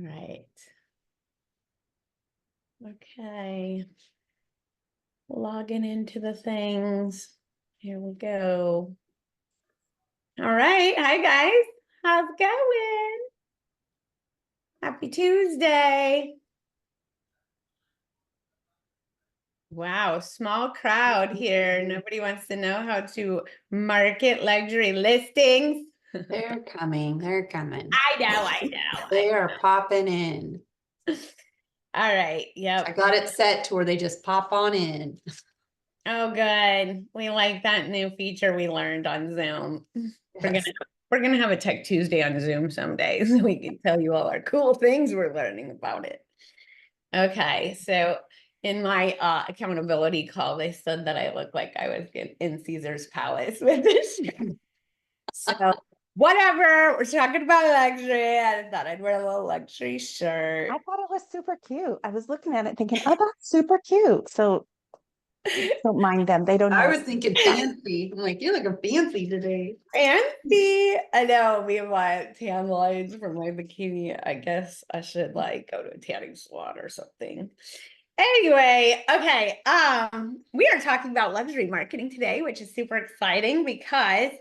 right. Okay. Logging into the things. Here we go. All right. Hi, guys. How's it going? Happy Tuesday. Wow, small crowd here. Nobody wants to know how to market luxury listings. They're coming. They're coming. I know. They are popping in. All right. Yep. I got it set to where they just pop on in. Oh, good. We like that new feature we learned on Zoom. Yes. We're gonna have a Tech Tuesday on Zoom someday, so we can tell you all our cool things we're learning about it. Okay, so in my accountability call, they said that I look like I was in Caesar's Palace with this. So whatever, we're talking about luxury. I thought I'd wear a little luxury shirt. I thought it was super cute. I was looking at it thinking, oh, that's super cute. So don't mind them. They don't know. I was thinking fancy. I'm like, you're looking fancy today. Fancy. I know we want tan lines for my bikini. I guess I should like go to a tanning salon or something. Anyway, okay. We are talking about luxury marketing today, which is super exciting because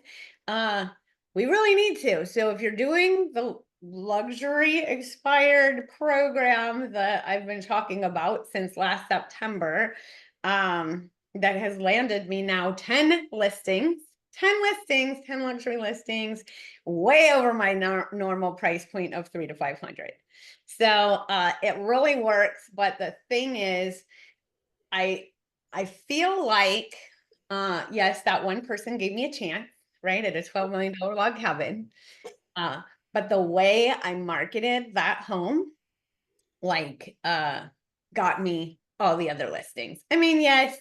we really need to. So if you're doing the luxury expired program that I've been talking about since last September, that has landed me now 10 listings, 10 luxury listings, way over my normal price point of 300 to 500. So it really works. But the thing is, I feel like, yes, that one person gave me a chance, right? At a $12 million log cabin. But the way I marketed that home, like, got me all the other listings. I mean, yes,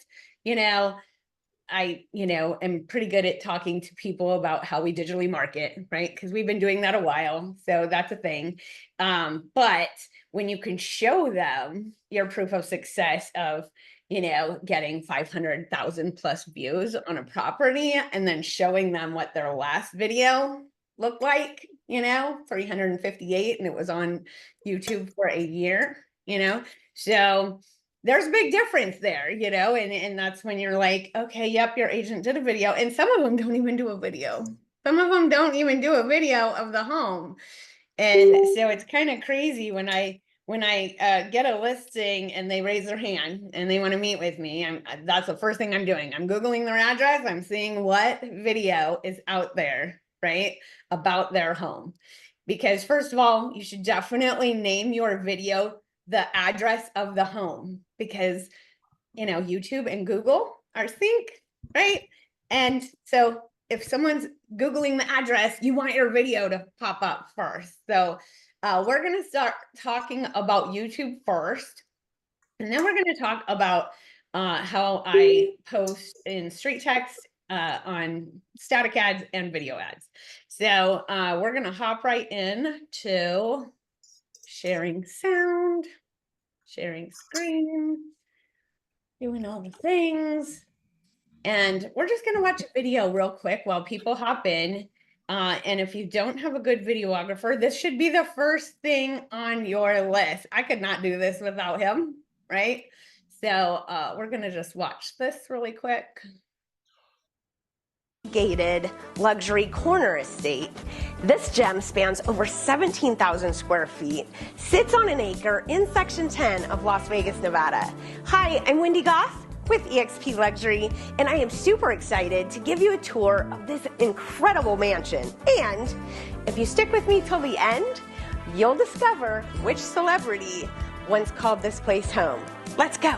I, am pretty good at talking to people about how we digitally market, right? Because we've been doing that a while. So that's a thing. But when you can show them your proof of success of, getting 500,000 plus views on a property and then showing them what their last video looked like, 358, and it was on YouTube for a year, so there's a big difference there, and that's when you're like, okay, yep, your agent did a video. And some of them don't even do a video. Some of them don't even do a video of the home. And so it's kind of crazy when I get a listing and they raise their hand and they want to meet with me. That's the first thing I'm doing. I'm Googling their address. I'm seeing what video is out there, right, about their home. Because first of all, you should definitely name your video the address of the home, because YouTube and Google are sync, right? And so if someone's Googling the address, you want your video to pop up first. So we're going to start talking about YouTube first, and then we're going to talk about how I post in straight text, on static ads and video ads. So we're going to hop right in to sharing sound, sharing screen, doing all the things. And we're just going to watch a video real quick while people hop in. And if you don't have a good videographer, this should be the first thing on your list. I could not do this without him, right? So we're going to just watch this really quick. Gated luxury corner estate. This gem spans over 17,000 square feet, sits on an acre in Section 10 of Las Vegas, Nevada. Hi, I'm Wendy Goss with eXp Luxury, and I am super excited to give you a tour of this incredible mansion. And if you stick with me till the end, you'll discover which celebrity once called this place home. Let's go.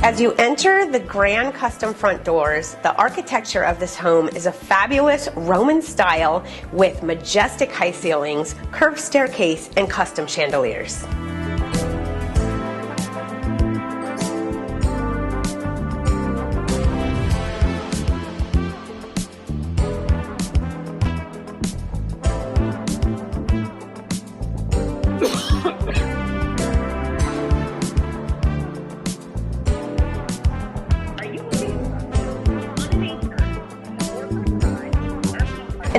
As you enter the grand custom front doors, the architecture of this home is a fabulous Roman style with majestic high ceilings, curved staircase, and custom chandeliers.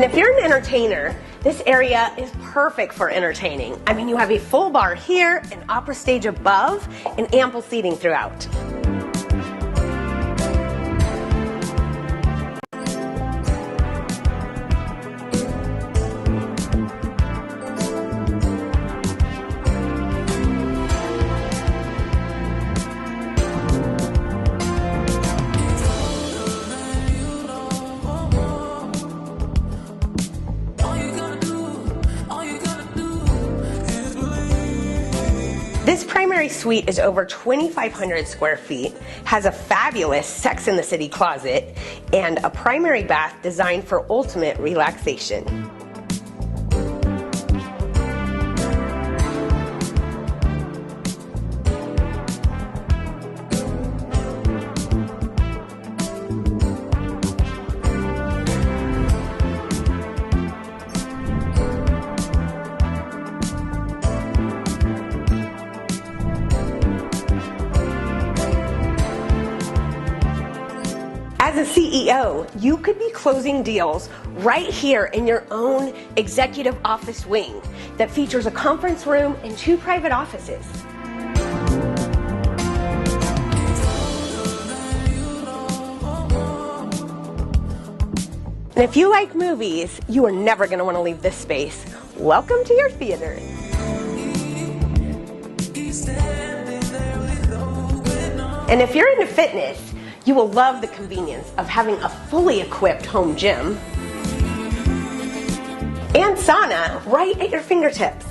And if you're an entertainer, this area is perfect for entertaining. I mean, you have a full bar here, an opera stage above, and ample seating throughout. This primary suite is over 2,500 square feet, has a fabulous Sex in the City closet, and a primary bath designed for ultimate relaxation. As a CEO, you could be closing deals right here in your own executive office wing that features a conference room and 2 private offices. And if you like movies, you are never going to want to leave this space. Welcome to your theater. And if you're into fitness, you will love the convenience of having a fully equipped home gym and sauna right at your fingertips.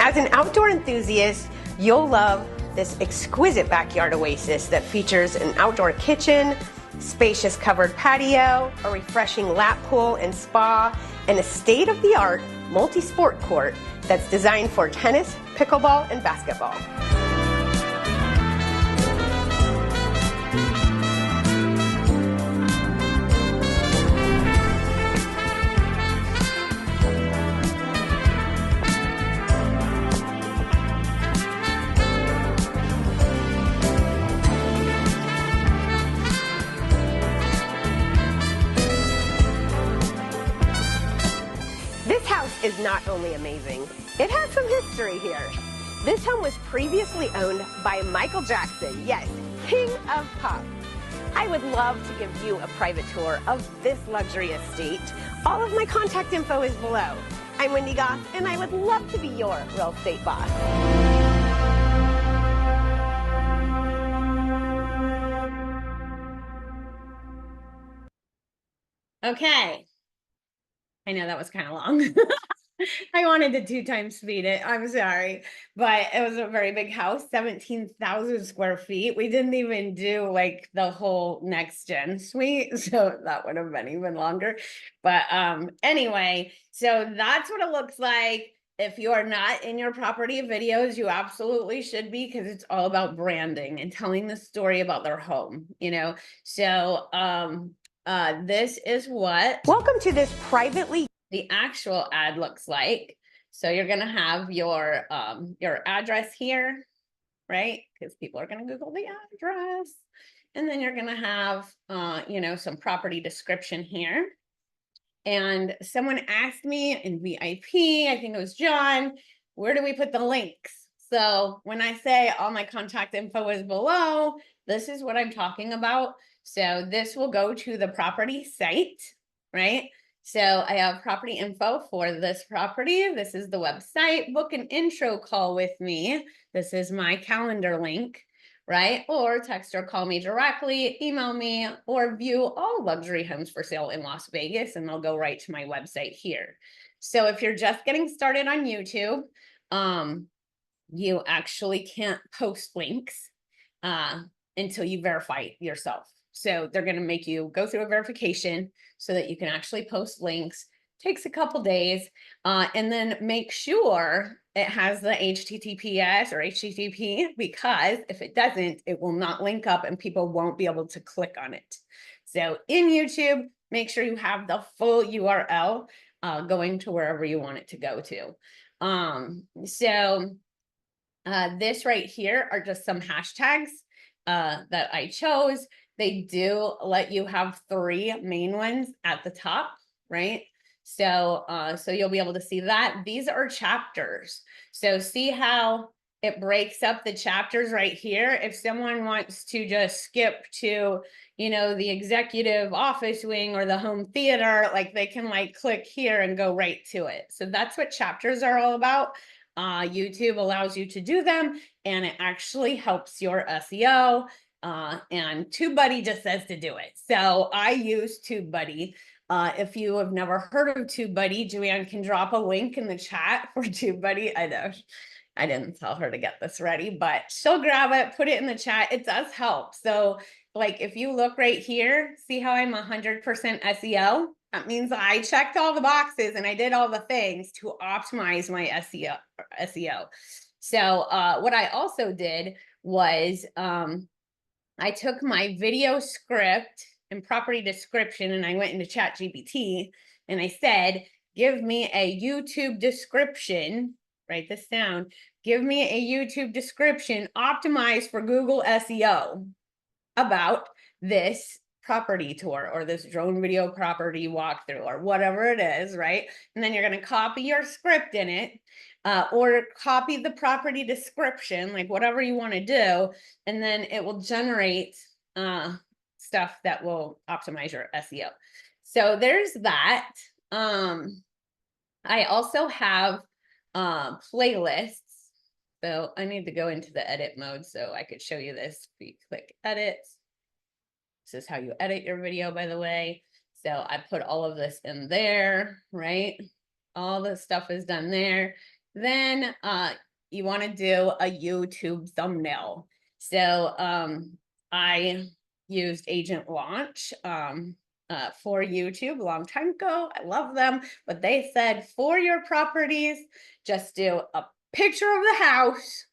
As an outdoor enthusiast, you'll love this exquisite backyard oasis that features an outdoor kitchen, spacious covered patio, a refreshing lap pool and spa, and a state-of-the-art multi-sport court that's designed for tennis, pickleball, and basketball. This house is not only amazing, it has some history here. This home was previously owned by Michael Jackson, yes, King of Pop. I would love to give you a private tour of this luxury estate. All of my contact info is below. I'm Wendy Goss, and I would love to be your real estate boss. Okay. I know that was kind of long. I wanted to 2 times speed it. I'm sorry, but it was a very big house, 17,000 square feet. We didn't even do like the whole next gen suite, so that would have been even longer. But anyway, so that's what it looks like. If you are not in your property videos, you absolutely should be, because it's all about branding and telling the story about their home, you know. So this is what Welcome to this privately the actual ad looks like. So you're gonna have your address here, right? Because people are gonna Google the address. And then you're gonna have you know, some property description here. And someone asked me in VIP, I think it was John, where do we put the links? So when I say all my contact info is below, this is what I'm talking about. So this will go to the property site, right? So I have property info for this property. This is the website. Book an intro call with me. This is my calendar link, right? Or text or call me directly, email me, or view all luxury homes for sale in Las Vegas, and they'll go right to my website here. So if you're just getting started on YouTube, you actually can't post links until you verify yourself. So they're going to make you go through a verification so that you can actually post links. Takes a couple days, and then make sure it has the HTTPS or HTTP, because if it doesn't, it will not link up and people won't be able to click on it. So in YouTube, make sure you have the full URL going to wherever you want it to go to. This right here are just some hashtags that I chose. They do let you have 3 main ones at the top, right? So you'll be able to see that. These are chapters. So see how it breaks up the chapters right here. If someone wants to just skip to, the executive office wing or the home theater, like they can like click here and go right to it. So that's what chapters are all about. YouTube allows you to do them, and it actually helps your SEO. And TubeBuddy just says to do it. So I use TubeBuddy. If you have never heard of TubeBuddy, Joanne can drop a link in the chat for TubeBuddy. I know I didn't tell her to get this ready, but she'll grab it, put it in the chat. It does help. So like if you look right here, see how I'm 100% SEO? That means I checked all the boxes and I did all the things to optimize my SEO. So what I also did was I took my video script and property description and I went into ChatGPT and I said, give me a YouTube description, write this down, give me a YouTube description optimized for Google SEO about this property tour or this drone video property walkthrough or whatever it is, right? And then you're going to copy your script in it or copy the property description, like whatever you want to do, and then it will generate stuff that will optimize your SEO. So there's that. I also have playlists. So I need to go into the edit mode so I could show you this. If you click edit, this is how you edit your video, by the way. So I put all of this in there, right? All the stuff is done there. Then you want to do a YouTube thumbnail. So I used Agent Launch for YouTube a long time ago. I love them, but they said for your properties, just do a picture of the house,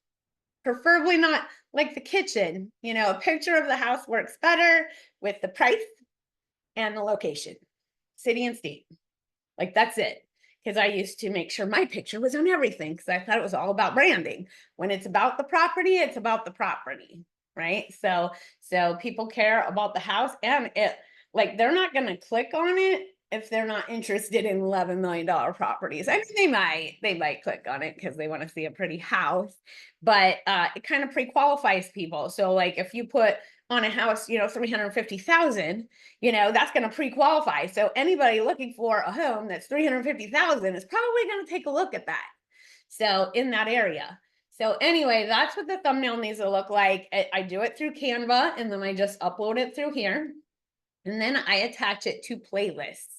preferably not like the kitchen, a picture of the house works better with the price and the location, city and state. Like that's it. Because I used to make sure my picture was on everything because I thought it was all about branding. When it's about the property, it's about the property, right? So people care about the house, and like they're not going to click on it if they're not interested in $11 million properties. I mean, they might click on it because they want to see a pretty house, but it kind of pre-qualifies people. So like if you put on a house, 350,000, that's going to pre-qualify. So anybody looking for a home that's 350,000 is probably going to take a look at that. So in that area. So anyway, that's what the thumbnail needs to look like. I do it through Canva, and then I just upload it through here. And then I attach it to playlists.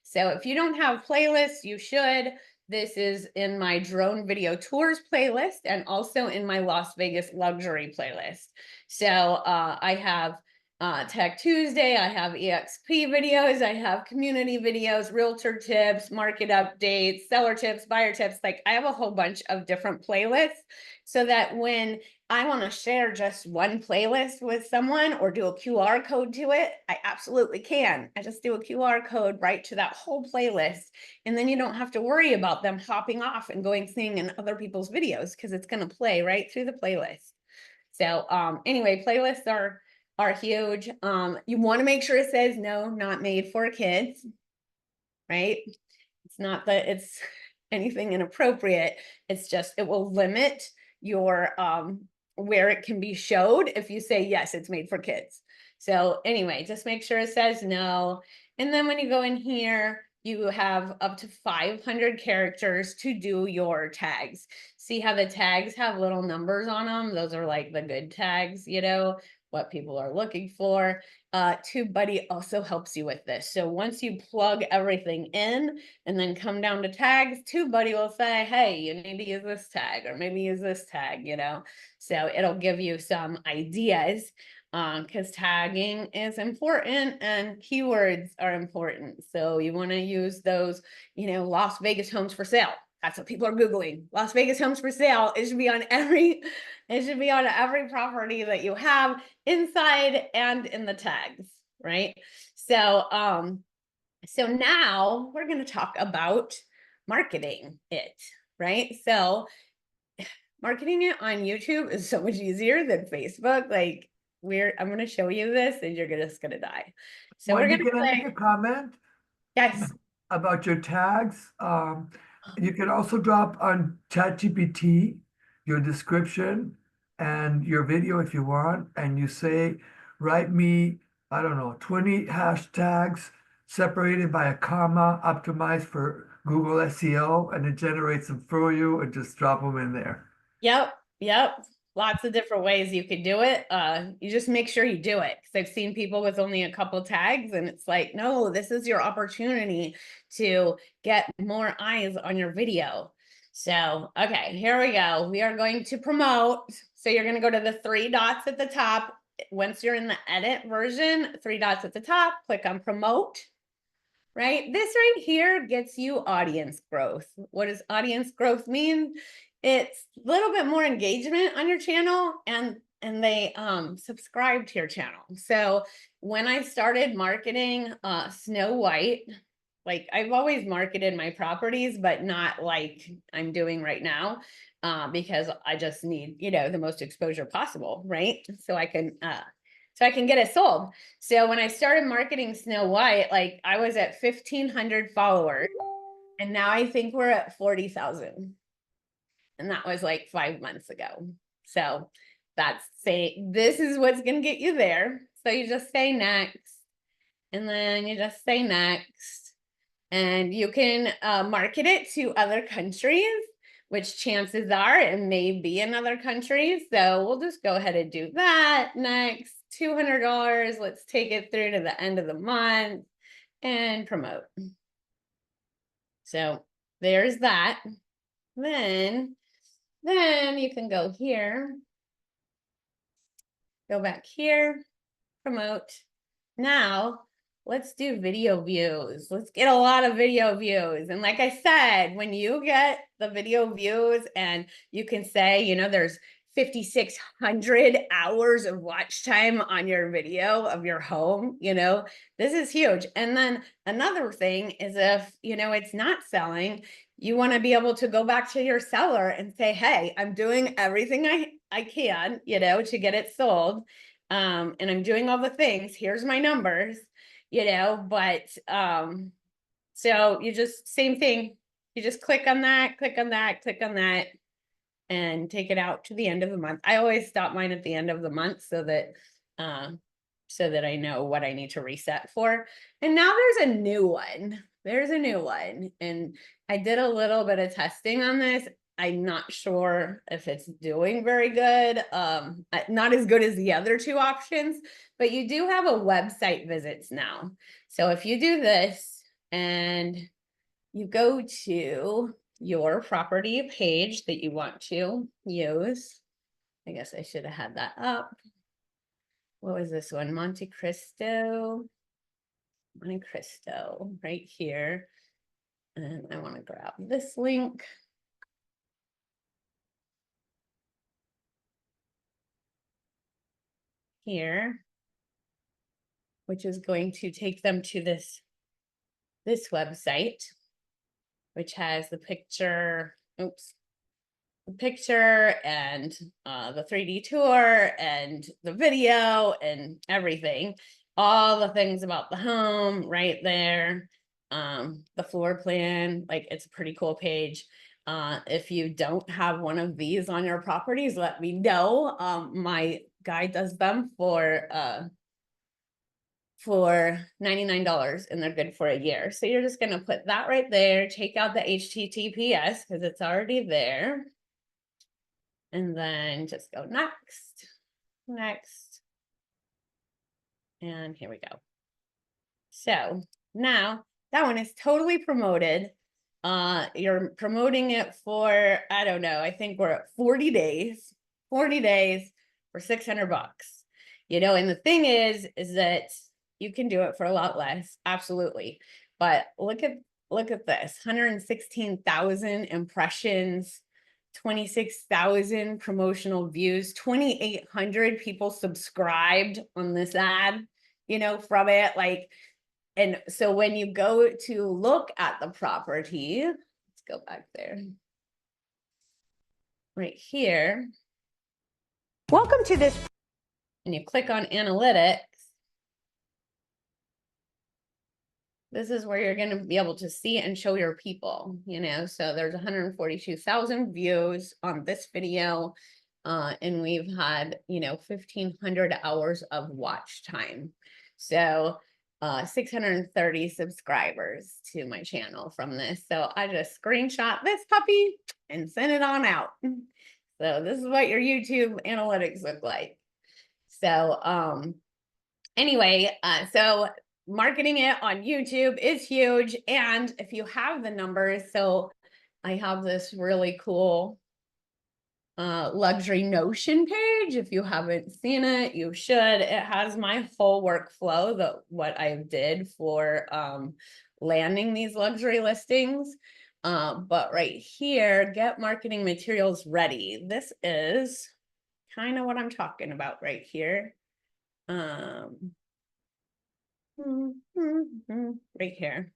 So if you don't have playlists, you should. This is in my drone video tours playlist and also in my Las Vegas luxury playlist. So I have Tech Tuesday, I have EXP videos, I have community videos, realtor tips, market updates, seller tips, buyer tips. Like I have a whole bunch of different playlists so that when I want to share just one playlist with someone or do a QR code to it, I absolutely can. I just do a QR code right to that whole playlist. And then you don't have to worry about them hopping off and going seeing in other people's videos because it's going to play right through the playlist. So anyway, playlists are huge. You want to make sure it says no, not made for kids, right? It's not that it's anything inappropriate. It's just, it will limit your where it can be showed if you say, yes, it's made for kids. So anyway, just make sure it says no. And then when you go in here, you have up to 500 characters to do your tags. See how the tags have little numbers on them? Those are like the good tags, what people are looking for. TubeBuddy also helps you with this. So once you plug everything in and then come down to tags, TubeBuddy will say, hey, you need to use this tag or maybe use this tag, So it'll give you some ideas. because tagging is important and keywords are important. So you want to use those, Las Vegas homes for sale. That's what people are Googling. Las Vegas homes for sale. It should be on every property that you have inside and in the tags, right? So now we're going to talk about marketing it, right? So marketing it on YouTube is so much easier than Facebook. Like I'm going to show you this and you're just going to die. So we're Wendy, going to can I make a comment yes. about your tags? You can also drop on ChatGPT your description and your video if you want, and you say, write me, I don't know, 20 hashtags separated by a comma, optimized for Google SEO, and it generates them for you, and just drop them in there. Yep. Lots of different ways you could do it. You just make sure you do it. Because I've seen people with only a couple tags and it's like, no, this is your opportunity to get more eyes on your video. So, okay, here we go. We are going to promote. So you're going to go to the 3 dots at the top. Once you're in the edit version, 3 dots at the top, click on promote. Right? This right here gets you audience growth. What does audience growth mean? It's a little bit more engagement on your channel and they subscribe to your channel. So when I started marketing Snow White, like I've always marketed my properties, but not like I'm doing right now, because I just need, the most exposure possible, right? So I can get it sold. So when I started marketing Snow White, like I was at 1,500 followers and now I think we're at 40,000. And that was like 5 months ago. So this is what's going to get you there. So you just say next and then you just say next and you can market it to other countries, which chances are it may be in other countries. So we'll just go ahead and do that next. $200. Let's take it through to the end of the month and promote. So there's that. Then you can go here, go back here, promote. Now let's do video views. Let's get a lot of video views. And like I said, when you get the video views and you can say, there's 5,600 hours of watch time on your video of your home, this is huge. And then another thing is if, it's not selling, you want to be able to go back to your seller and say, hey, I'm doing everything I can, to get it sold. And I'm doing all the things. Here's my numbers, but so you just same thing. You just click on that, click on that, click on that, and take it out to the end of the month. I always stop mine at the end of the month so that I know what I need to reset for. And now there's a new one. There's a new one. And I did a little bit of testing on this. I'm not sure if it's doing very good. Not as good as the other 2 options, but you do have a website visits now. So if you do this and you go to your property page that you want to use, I guess I should have had that up. What was this one? Monte Cristo, right here. And I want to grab this link. Here, which is going to take them to this website, which has the picture, the picture and the 3D tour and the video and everything, all the things about the home right there, the floor plan, like it's a pretty cool page. If you don't have one of these on your properties, let me know. My guy does them for $99 and they're good for a year. So you're just going to put that right there, take out the HTTPS because it's already there. And then just go next, next. And here we go. So now that one is totally promoted. You're promoting it for, I don't know, I think we're at 40 days for $600. and the thing is that you can do it for a lot less. Absolutely. But look at this, 116,000 impressions, 26,000 promotional views, 2,800 people subscribed on this ad, from it. Like, and so when you go to look at the property, let's go back there. Right here. Welcome to this. And you click on analytics. This is where you're going to be able to see and show your people, so there's 142,000 views on this video. And we've had, 1,500 hours of watch time. So 630 subscribers to my channel from this. So I just screenshot this puppy and send it on out. So this is what your YouTube analytics look like. So anyway, so marketing it on YouTube is huge. And if you have the numbers, so I have this really cool luxury Notion page. If you haven't seen it, you should. It has my whole workflow, what I did for landing these luxury listings. But right here, get marketing materials ready. This is kind of what I'm talking about right here. Right here.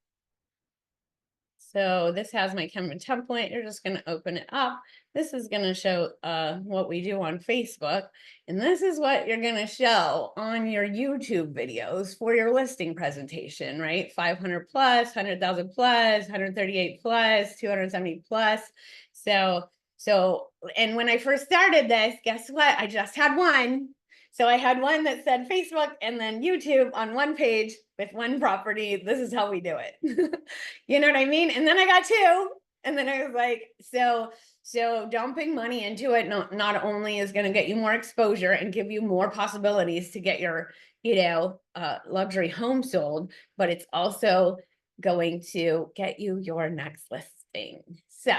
So this has my Canva template. You're just going to open it up. This is going to show what we do on Facebook. And this is what you're going to show on your YouTube videos for your listing presentation, right? 500 plus, 100,000 plus, 138 plus, 270 plus. So, and when I first started this, guess what? I just had one. So I had one that said Facebook and then YouTube on one page with one property. This is how we do it. You know what I mean? And then I got two. And then I was like, so dumping money into it not only is going to get you more exposure and give you more possibilities to get your, luxury home sold, but it's also going to get you your next listing. So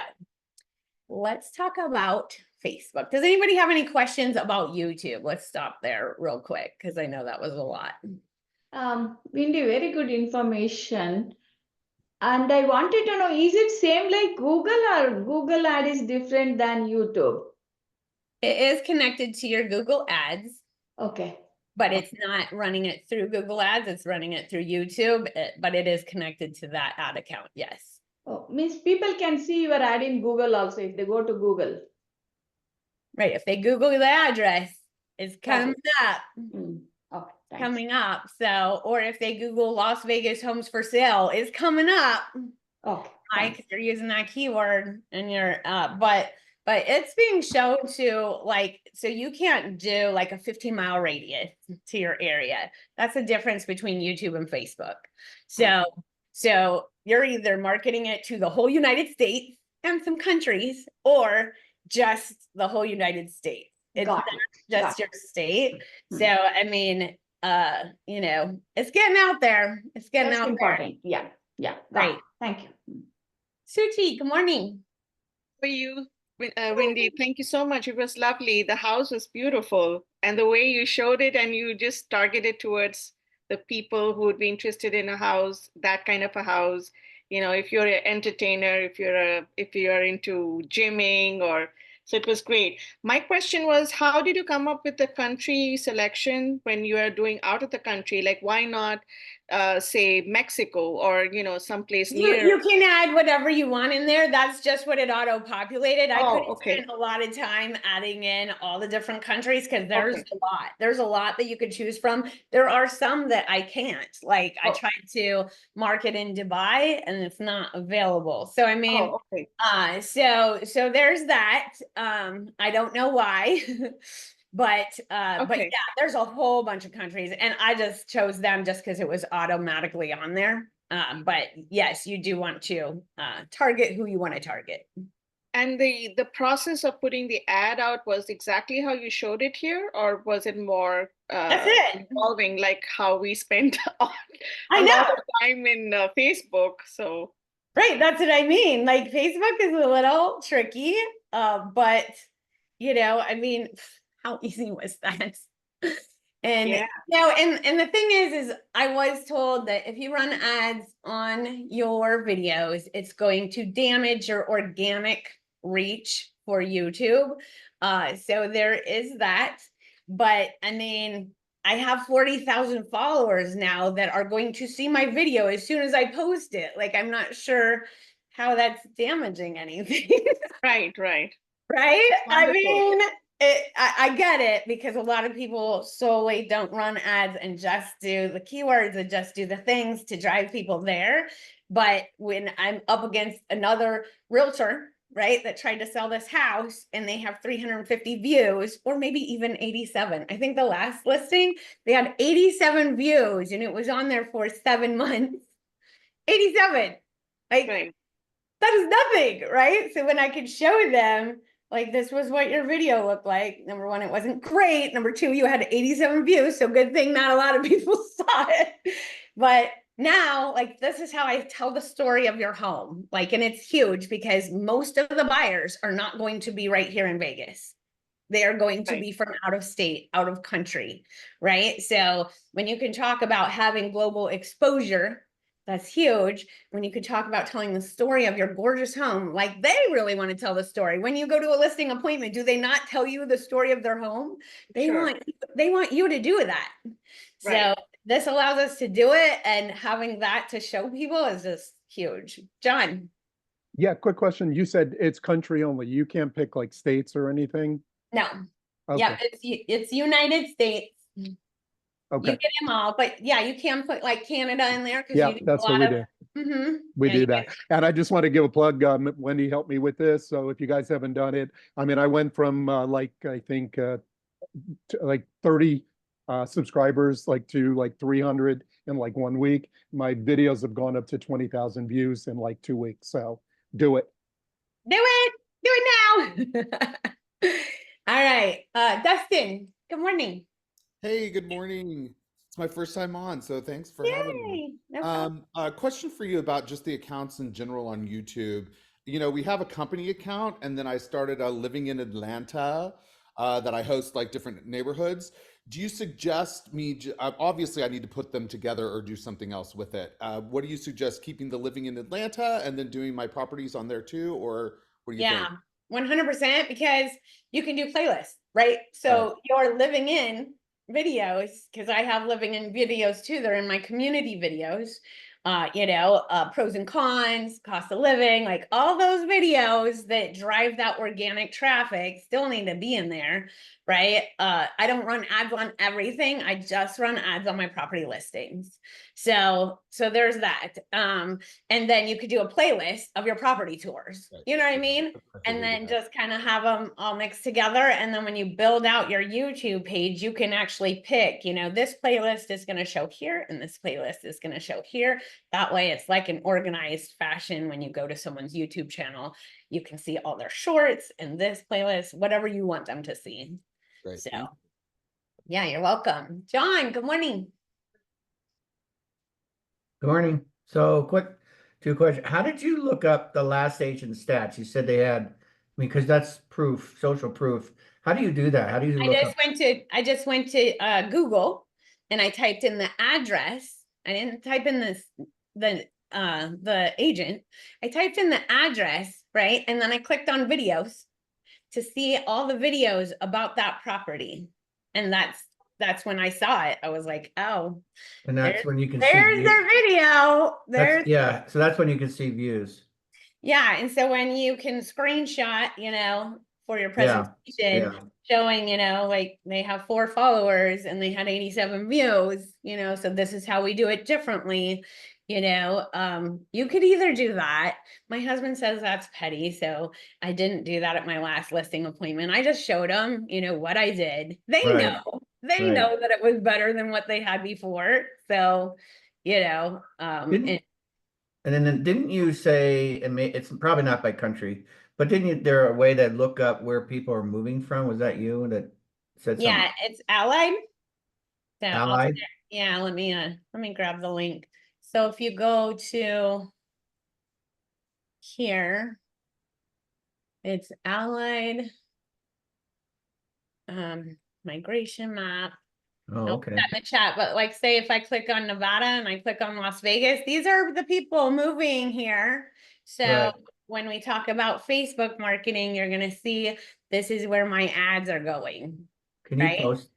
let's talk about Facebook. Does anybody have any questions about YouTube? Let's stop there real quick because I know that was a lot. Windy, very good information. And I wanted to know, is it same like Google or Google ad is different than YouTube? It is connected to your Google ads, Okay. but it's not running it through Google ads. It's running it through YouTube, but it is connected to that ad account. Yes. Oh, means people can see your ad in Google also if they go to Google. Right. If they Google the address, it's coming up. Okay, thanks. Coming up. So, or if they Google Las Vegas homes for sale, it's coming up. Okay. Because you're using that keyword and you're but it's being shown to so you can't do like a 15-mile radius to your area. That's the difference between YouTube and Facebook. So you're either marketing it to the whole United States and some countries, or just the whole United States. It's not just your state. So I mean, it's getting out there. It's getting That's out important. there. Yeah. Right. Thank you. Suchi, good morning. For you, Wendy, thank you so much. It was lovely. The house was beautiful. And the way you showed it, and you just targeted towards the people who would be interested in a house, that kind of a house. If you're an entertainer, if you're into gymming, so it was great. My question was, how did you come up with the country selection when you are doing out of the country? Like, why not say Mexico or, someplace near? You can add whatever you want in there. That's just what it auto-populated. I couldn't okay. spend a lot of time adding in all the different countries because there's a lot. There's a lot that you could choose from. There are some that I can't. Like I tried to market in Dubai and it's not available. So I mean, so there's that. I don't know why. But yeah, there's a whole bunch of countries and I just chose them just because it was automatically on there. But yes, you do want to target who you want to target. And the process of putting the ad out was exactly how you showed it here, or was it more involving, like how we spent a lot of time in Facebook? So right, that's what I mean. Like Facebook is a little tricky, but I mean, how easy was that? And Yeah. and the thing is I was told that if you run ads on your videos, it's going to damage your organic reach for YouTube. So there is that. But I mean, I have 40,000 followers now that are going to see my video as soon as I post it. Like, I'm not sure how that's damaging anything. Right, right. Right? I Wonderful. mean, I get it because a lot of people solely don't run ads and just do the keywords and just do the things to drive people there. But when I'm up against another realtor, right, that tried to sell this house and they have 350 views or maybe even 87. I think the last listing, they had 87 views and it was on there for 7 months. 87. Like, Right. that is nothing, right? So when I could show them, like, this was what your video looked like. Number one, it wasn't great. Number two, you had 87 views. So good thing not a lot of people saw it. But now, like, this is how I tell the story of your home. Like, and it's huge because most of the buyers are not going to be right here in Vegas. They are going to Right. be from out of state, out of country, right? So when you can talk about having global exposure, that's huge. When you could talk about telling the story of your gorgeous home, like they really want to tell the story. When you go to a listing appointment, do they not tell you the story of their home? They Sure. want you to do that. Right. So this allows us to do it, and having that to show people is just huge. John. Yeah, quick question. You said it's country only. You can't pick like states or anything? No. Okay. Yeah, it's United States. Okay. You get them all, but yeah, you can put like Canada in there because Yeah, you do that's a what lot we of. do. We Yeah, do you that. guys- And I just want to give a plug. Wendy helped me with this. So if you guys haven't done it, I mean, I went from like, I think to like 30 subscribers, like to like 300 in like 1 week. My videos have gone up to 20,000 views in like 2 weeks. So do it. Do it now. All right, Dustin. Good morning. Hey, good morning. It's my first time on, so thanks for having me. Yay. No problem. A question for you about just the accounts in general on YouTube. You know, we have a company account, and then I started living in Atlanta that I host like different neighborhoods. Do you suggest me, obviously I need to put them together or do something else with it. What do you suggest, keeping the living in Atlanta and then doing my properties on there too? Or what do you Yeah, think? 100% because you can do playlists, right? So you're living in videos, because I have living in videos too. They're in my community videos. Pros and cons, cost of living, like all those videos that drive that organic traffic still need to be in there, right? I don't run ads on everything. I just run ads on my property listings. So there's that. And then you could do a playlist of your property tours. Right. You know what I mean? And then just kind of have them all mixed together. And then when you build out your YouTube page, you can actually pick, this playlist is going to show here and this playlist is going to show here. That way it's like an organized fashion. When you go to someone's YouTube channel, you can see all their shorts and this playlist, whatever you want them to see. Great. So, Thank yeah, you're welcome. John, good morning. Good morning. So two questions. How did you look up the last agent stats? You said they had, because that's proof, social proof. How do you do that? How do you look up? I just went to Google and I typed in the address. I didn't type in the agent. I typed in the address, right? And then I clicked on videos to see all the videos about that property. And that's when I saw it. I was like, oh, And that's when you can see there's views. their video. Yeah, so that's when you can see views. Yeah, and so when you can screenshot, for your Yeah, presentation, showing, like they have 4 followers and they had 87 views, so this is how we do it differently. You could either do that. My husband says that's petty, so I didn't do that at my last listing appointment. I just showed them, what I did. They Right, know that it was better than what they had before. So, And then didn't you say, and it's probably not by country, but didn't there a way to look up where people are moving from? Was that you that said something? yeah, it's Allied. So Allied? yeah, let me grab the link. So if you go to here, it's Allied migration map. Oh, I'll put okay. that in the chat, but like say if I click on Nevada and I click on Las Vegas, these are the people moving here. So Right. when we talk about Facebook marketing, you're gonna see this is where my ads are going, Can you right? post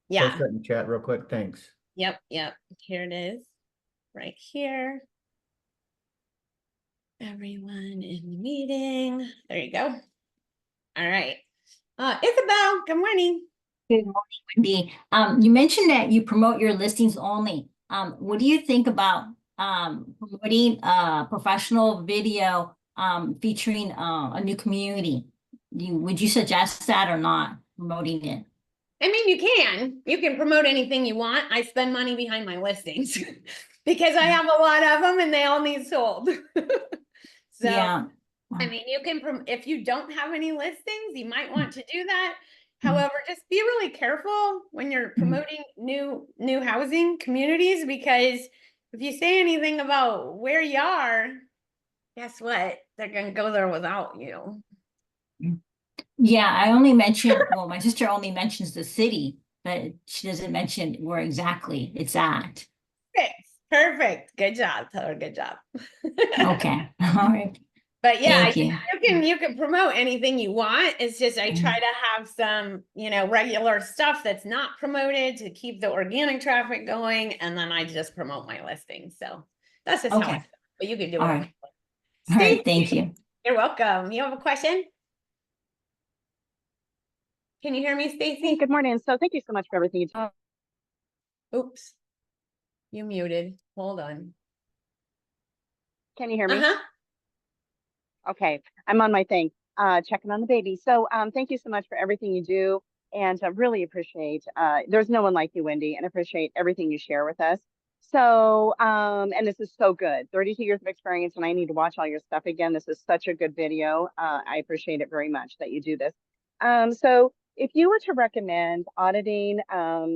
Yeah, that in chat real quick? Thanks. yep. Here it is, right here. Everyone in the meeting. There you go. All right. Isabel, good morning. Good morning, Wendy. You mentioned that you promote your listings only. What do you think about promoting professional video featuring a new community? Would you suggest that or not promoting it? I mean, you can promote anything you want. I spend money behind my listings because I have a lot of them and they all need sold. So, Yeah. I mean, you can, if you don't have any listings, you might want to do that. However, just be really careful when you're promoting new housing communities, because if you say anything about where you are, guess what? They're gonna go there without you. Yeah, I only mentioned, well, my sister only mentions the city, but she doesn't mention where exactly it's at. Perfect. Good job. Tell her good job. Okay. All right. But yeah, Thank you. you can promote anything you want. It's just I try to have some, regular stuff that's not promoted to keep the organic traffic going, and then I just promote my listings. So that's just how I Okay. feel. But you can do All whatever. right. All right. Thank Stacy, you. you're welcome. You have a question? Can you hear me, Hey, Stacy? good morning. So thank you so much for everything you do. Oops. You muted. Hold on. Can you hear me? Uh-huh. Okay, I'm on my thing, checking on the baby. So thank you so much for everything you do, and I really appreciate, there's no one like you, Wendy, and appreciate everything you share with us. So, and this is so good, 32 years of experience, and I need to watch all your stuff again. This is such a good video. I appreciate it very much that you do this. So if you were to recommend auditing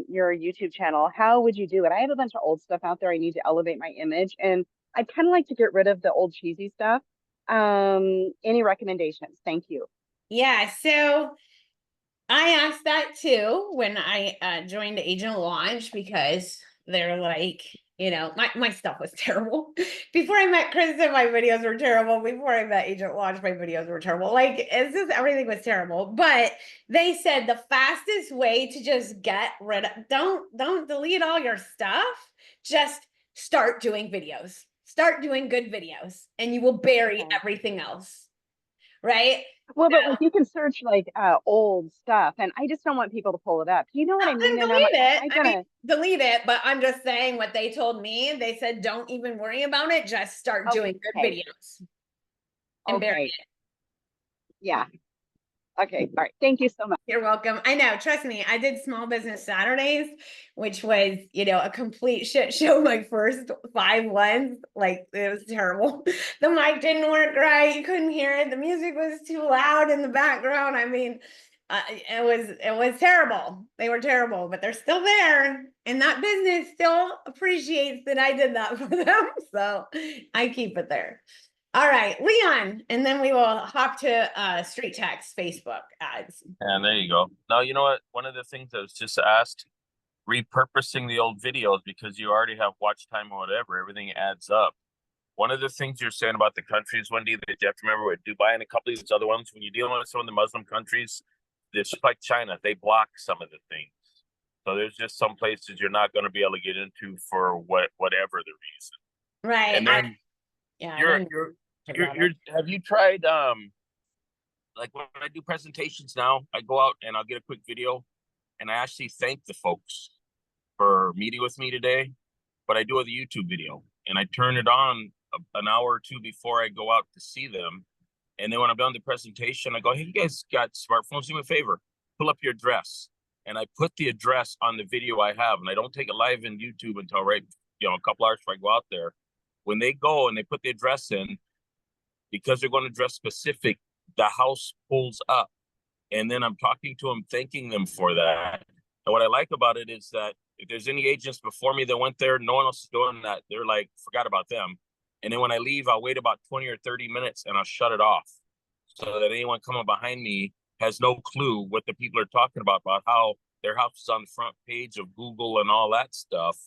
your YouTube channel, how would you do it? I have a bunch of old stuff out there. I need to elevate my image, and I'd kind of like to get rid of the old cheesy stuff. Any recommendations? Thank you. Yeah, so I asked that too when I joined Agent Launch, because they're like, my stuff was terrible. Before I met Kristen, my videos were terrible. Before I met Agent Launch, my videos were terrible. Like, it's just everything was terrible. But they said the fastest way to just get rid of, don't delete all your stuff. Just start doing videos. Start doing good videos, and you will bury everything else. Right? Well, but like you can search like old stuff, and I just don't want people to pull it up. You know what I mean? Then And delete it. I I mean, gotta. delete it, but I'm just saying what they told me. They said, don't even worry about it. Just start doing good Okay. videos and bury Okay. it. Yeah. Okay. All right. Thank you so much. You're welcome. I know. Trust me. I did Small Business Saturdays, which was, a complete shit show. My first 5 ones, like, it was terrible. The mic didn't work right. You couldn't hear it. The music was too loud in the background. I mean, it was terrible. They were terrible, but they're still there, and that business still appreciates that I did that for them. So I keep it there. All right, Leon, and then we will hop to Street Text Facebook ads. And there you go. Now, you know what? One of the things I was just asked, repurposing the old videos, because you already have watch time or whatever, everything adds up. One of the things you're saying about the countries, Wendy, that you have to remember with Dubai and a couple of these other ones, when you're dealing with some of the Muslim countries, it's just like China, they block some of the things. So there's just some places you're not going to be able to get into for whatever the reason. Right. And then have you tried like when I do presentations now, I go out and I'll get a quick video and I actually thank the folks for meeting with me today, but I do a YouTube video and I turn it on an hour or two before I go out to see them. And then when I'm done the presentation, I go, hey, you guys got smartphones? Do me a favor, pull up your address. And I put the address on the video I have, and I don't take it live in YouTube until a couple hours before I go out there. When they go and they put the address in, because they're going to address specific, the house pulls up. And then I'm talking to them, thanking them for that. And what I like about it is that if there's any agents before me that went there, no one else is doing that. They're like, forgot about them. And then when I leave, I'll wait about 20 or 30 minutes and I'll shut it off so that anyone coming behind me has no clue what the people are talking about how their house is on the front page of Google and all that stuff.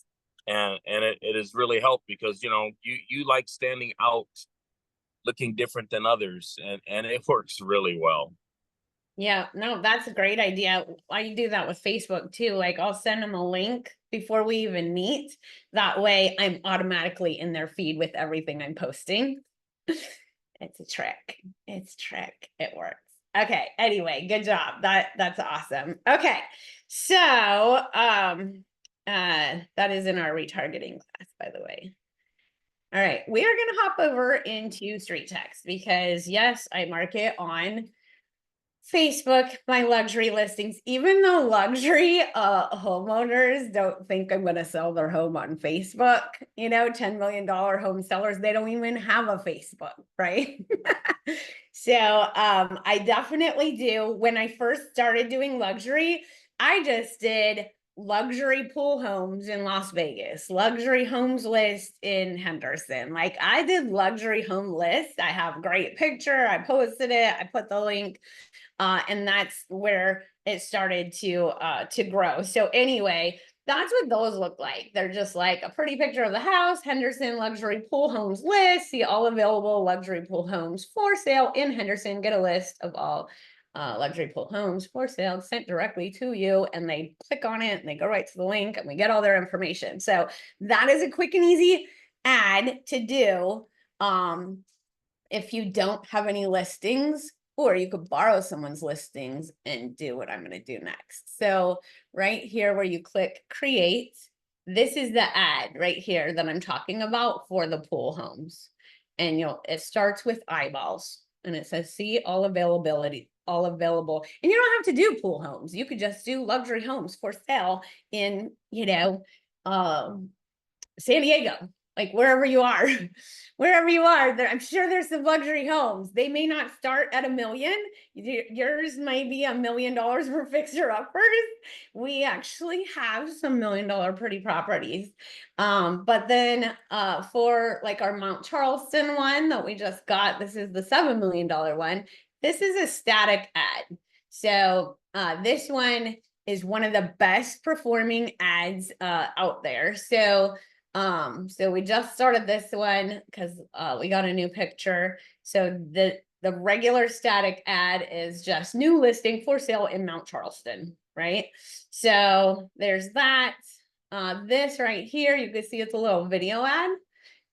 And it has really helped because, you know, you like standing out looking different than others, and it works really well. Yeah, no, that's a great idea. I do that with Facebook too. Like I'll send them a link before we even meet. That way I'm automatically in their feed with everything I'm posting. It's a trick. It's a trick. It works. Okay. Anyway, good job. That's awesome. Okay. So, that is in our retargeting class, by the way. All right. We are going to hop over into street text because yes, I market on Facebook, my luxury listings, even though luxury homeowners don't think I'm going to sell their home on Facebook, you know, $10 million home sellers, they don't even have a Facebook, right? So I definitely do. When I first started doing luxury, I just did luxury pool homes in Las Vegas, luxury homes list in Henderson. Like I did luxury home list. I have a great picture. I posted it. I put the link. And that's where it started to grow. So anyway, that's what those look like. They're just like a pretty picture of the house, Henderson luxury pool homes list, see all available luxury pool homes for sale in Henderson, get a list of all luxury pool homes for sale sent directly to you, and they click on it and they go right to the link and we get all their information. So that is a quick and easy ad to do. If you don't have any listings, or you could borrow someone's listings and do what I'm going to do next. So right here where you click create, this is the ad right here that I'm talking about for the pool homes. And it starts with eyeballs and it says see all availability, all available. And you don't have to do pool homes. You could just do luxury homes for sale in, San Diego, like wherever you are, I'm sure there's some luxury homes. They may not start at $1 million. Yours might be $1 million for fixer uppers. We actually have some $1 million pretty properties. But then for like our Mount Charleston one that we just got, this is the $7 million one. This is a static ad. So this one is one of the best performing ads out there. So we just started this one because we got a new picture. So the regular static ad is just new listing for sale in Mount Charleston, right? So there's that. This right here, you can see it's a little video ad.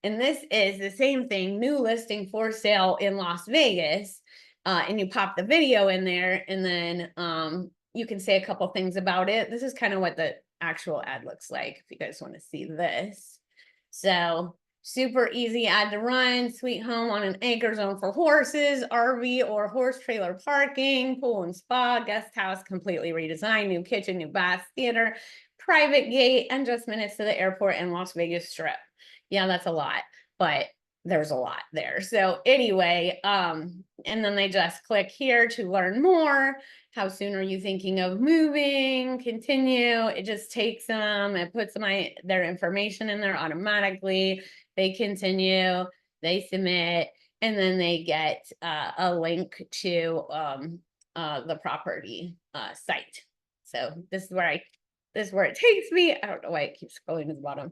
And this is the same thing, new listing for sale in Las Vegas. And you pop the video in there and then you can say a couple things about it. This is kind of what the actual ad looks like if you guys want to see this. So super easy ad to run, sweet home on an acre zone for horses, RV or horse trailer parking, pool and spa, guest house completely redesigned, new kitchen, new bath, theater, private gate, and just minutes to the airport and Las Vegas Strip. Yeah, that's a lot, but there's a lot there. So anyway, and then they just click here to learn more. How soon are you thinking of moving? Continue. It just takes them, it puts their information in there automatically. They continue, they submit, and then they get a link to the property site. So this is where it takes me. I don't know why it keeps scrolling to the bottom.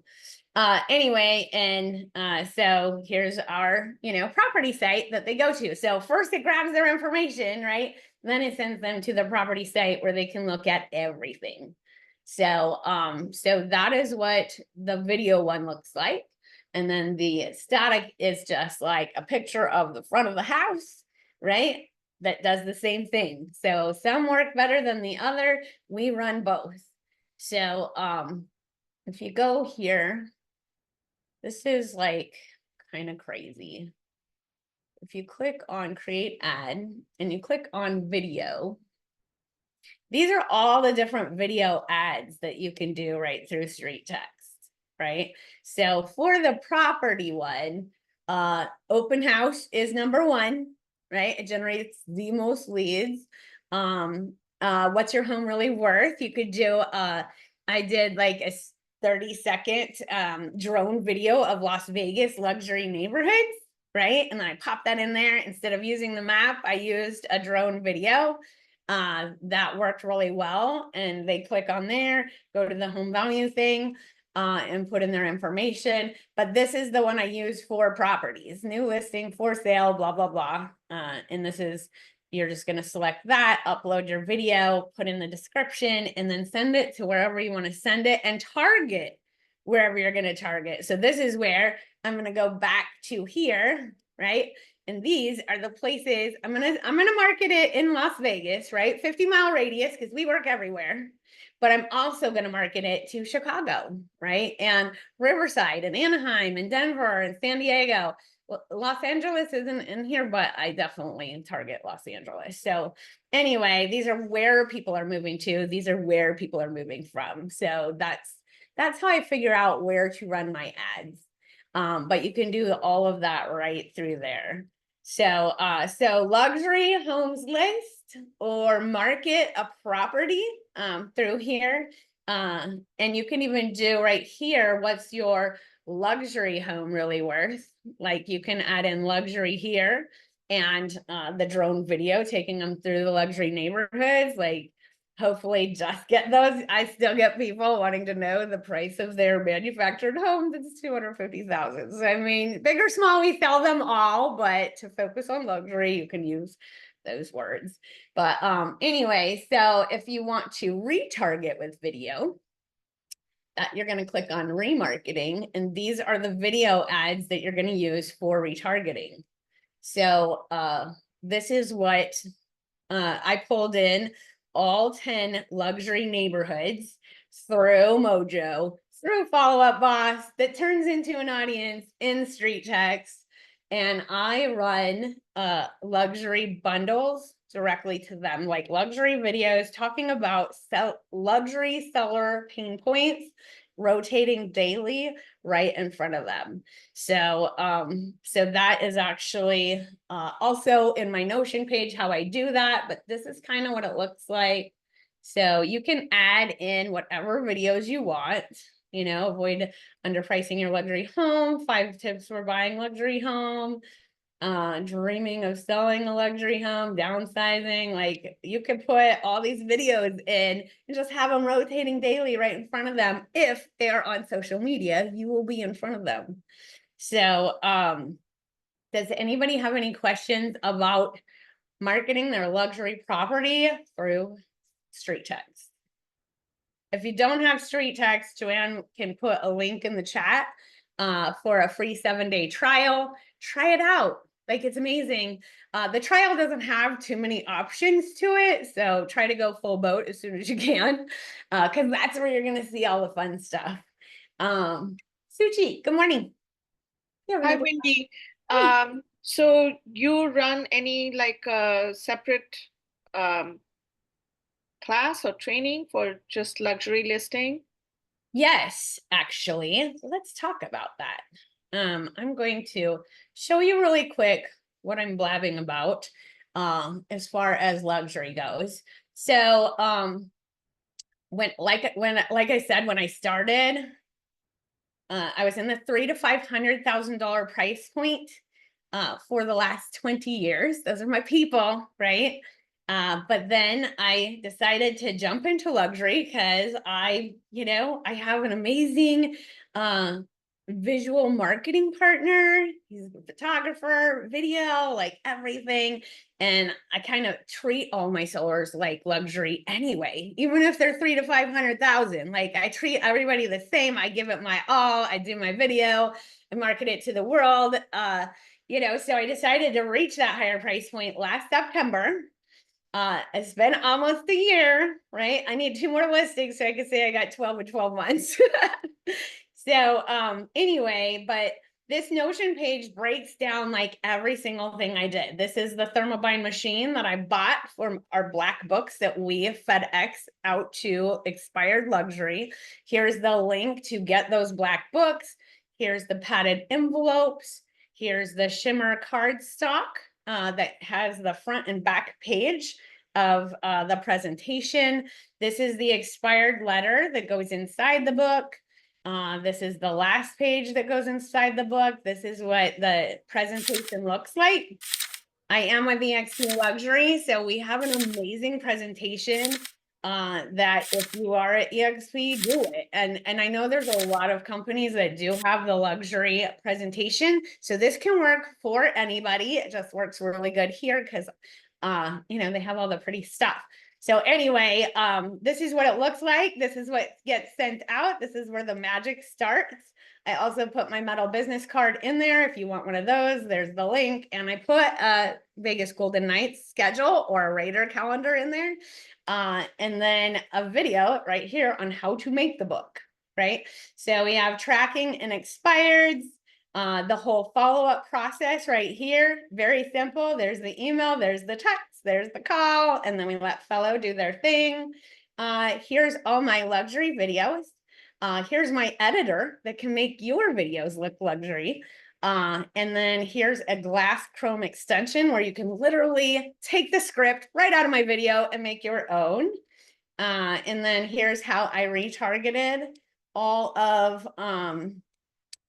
Anyway, and so here's our, property site that they go to. So first it grabs their information, right? Then it sends them to the property site where they can look at everything. So, so that is what the video one looks like. And then the static is just like a picture of the front of the house, right? That does the same thing. So some work better than the other. We run both. So, if you go here, this is like kind of crazy. If you click on create ad and you click on video, these are all the different video ads that you can do right through Street Text, right? So for the property one, open house is number one, right? It generates the most leads. What's your home really worth? You could do, I did like a 30-second drone video of Las Vegas luxury neighborhoods, right? And then I popped that in there. Instead of using the map, I used a drone video. That worked really well, and they click on there, go to the home value thing, and put in their information. But this is the one I use for properties, new listing, for sale, blah, blah, blah. And this is, you're just going to select that, upload your video, put in the description, and then send it to wherever you want to send it, and target wherever you're going to target. So this is where I'm going to go back to here, right? And these are the places I'm gonna market it in Las Vegas, right? 50-mile radius, because we work everywhere. But I'm also gonna market it to Chicago, right? And Riverside and Anaheim and Denver and San Diego. Well, Los Angeles isn't in here, but I definitely target Los Angeles. So anyway, these are where people are moving to. These are where people are moving from. So that's how I figure out where to run my ads. But you can do all of that right through there. So, so luxury homes list or market a property through here. And you can even do right here, what's your luxury home really worth? Like you can add in luxury here and the drone video taking them through the luxury neighborhoods, like hopefully just get those. I still get people wanting to know the price of their manufactured home. That's 250,000. So, I mean, big or small, we sell them all, but to focus on luxury, you can use those words. But anyway, so if you want to retarget with video, you're going to click on remarketing, and these are the video ads that you're going to use for retargeting. So this is what I pulled in all 10 luxury neighborhoods through Mojo, through Follow Up Boss, that turns into an audience in Street Text. And I run luxury bundles directly to them, like luxury videos talking about luxury seller pain points, rotating daily right in front of them. So so that is actually also in my Notion page how I do that, but this is kind of what it looks like. So you can add in whatever videos you want, you know, avoid underpricing your luxury home, 5 tips for buying luxury home, dreaming of selling a luxury home, downsizing. Like you could put all these videos in and just have them rotating daily right in front of them. If they are on social media, you will be in front of them. So does anybody have any questions about marketing their luxury property through Street Text? If you don't have Street Text, Joanne can put a link in the chat for a free 7-day trial. Try it out. Like, it's amazing. The trial doesn't have too many options to it, so try to go full boat as soon as you can, because that's where you're going to see all the fun stuff. Suchi, good morning. Hi, Wendy. So you run any like separate class or training for just luxury listing? Yes, actually. Let's talk about that. I'm going to show you really quick what I'm blabbing about as far as luxury goes. So when I said, when I started, I was in the $300,000 to $500,000 price point for the last 20 years. Those are my people, right? But then I decided to jump into luxury because I have an amazing visual marketing partner. He's a photographer, video, like everything. And I kind of treat all my sellers like luxury anyway, even if they're 300,000 to 500,000. Like I treat everybody the same. I give it my all. I do my video. I market it to the world. So I decided to reach that higher price point last September. It's been almost a year, right? I need 2 more listings so I can say I got 12 in 12 months. So anyway, but this Notion page breaks down like every single thing I did. This is the thermobine machine that I bought for our black books that we FedEx out to expired luxury. Here's the link to get those black books. Here's the padded envelopes. Here's the shimmer cardstock that has the front and back page of the presentation. This is the expired letter that goes inside the book. This is the last page that goes inside the book. This is what the presentation looks like. I am with EXP Luxury, so we have an amazing presentation that if you are at EXP, do it. And I know there's a lot of companies that do have the luxury presentation, so this can work for anybody. It just works really good here because you know, they have all the pretty stuff. So anyway, this is what it looks like. This is what gets sent out. This is where the magic starts. I also put my metal business card in there. If you want one of those, there's the link. And I put a Vegas Golden Knights schedule or a Raider calendar in there. And then a video right here on how to make the book, right? So we have tracking and expireds. The whole follow-up process right here, very simple. There's the email, there's the text, there's the call, and then we let fellow do their thing. Here's all my luxury videos. Here's my editor that can make your videos look luxury. And then here's a glass chrome extension where you can literally take the script right out of my video and make your own. And then here's how I retargeted all of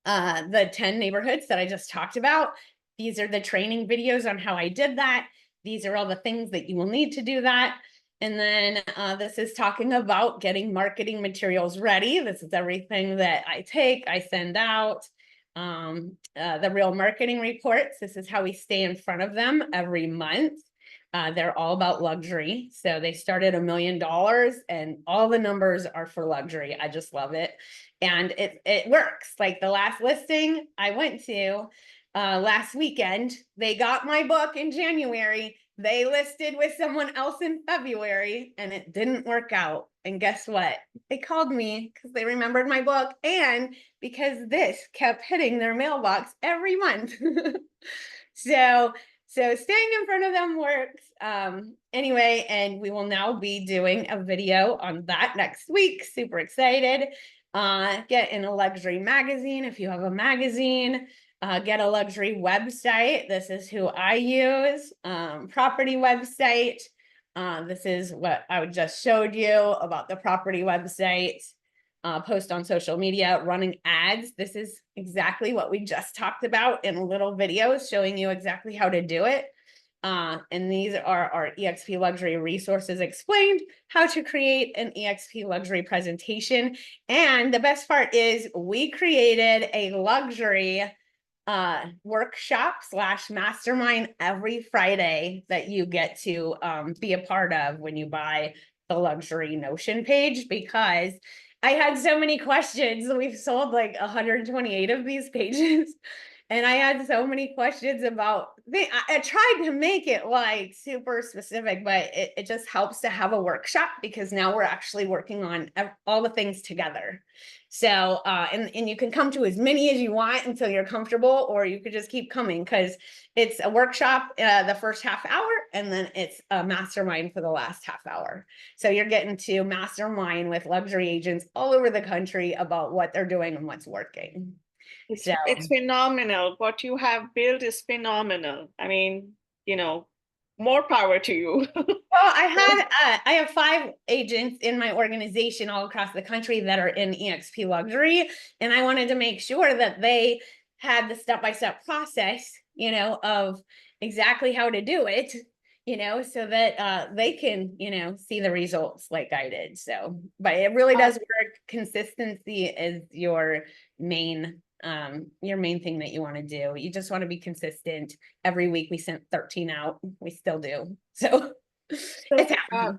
the 10 neighborhoods that I just talked about. These are the training videos on how I did that. These are all the things that you will need to do that. And then this is talking about getting marketing materials ready. This is everything that I take, I send out. The real marketing reports. This is how we stay in front of them every month. They're all about luxury. So they started $1 million and all the numbers are for luxury. I just love it. And it works. Like the last listing I went to last weekend, they got my book in January. They listed with someone else in February and it didn't work out. And guess what? They called me because they remembered my book and because this kept hitting their mailbox every month. So staying in front of them works. Anyway, and we will now be doing a video on that next week. Super excited. Get in a luxury magazine if you have a magazine. Get a luxury website. This is who I use. Property website. This is what I just showed you about the property website. Post on social media, running ads. This is exactly what we just talked about in a little video showing you exactly how to do it. And these are our EXP Luxury resources explained, how to create an EXP Luxury presentation. And the best part is we created a luxury workshop / mastermind every Friday that you get to be a part of when you buy the luxury Notion page, because I had so many questions. We've sold like 128 of these pages. And I had so many questions about, I tried to make it like super specific, but it just helps to have a workshop because now we're actually working on all the things together. So, and you can come to as many as you want until you're comfortable, or you could just keep coming because it's a workshop the first half hour, and then it's a mastermind for the last half hour. So you're getting to mastermind with luxury agents all over the country about what they're doing and what's working. It's phenomenal. What you have built is phenomenal. I mean, you know, more power to you. Well, I have 5 agents in my organization all across the country that are in EXP Luxury, and I wanted to make sure that they had the step-by-step process, you know, of exactly how to do it, you know, so that they can, you know, see the results like I did. So, but it really does work. Consistency is your main thing that you want to do. You just want to be consistent. Every week we sent 13 out. We still do. So it's happening.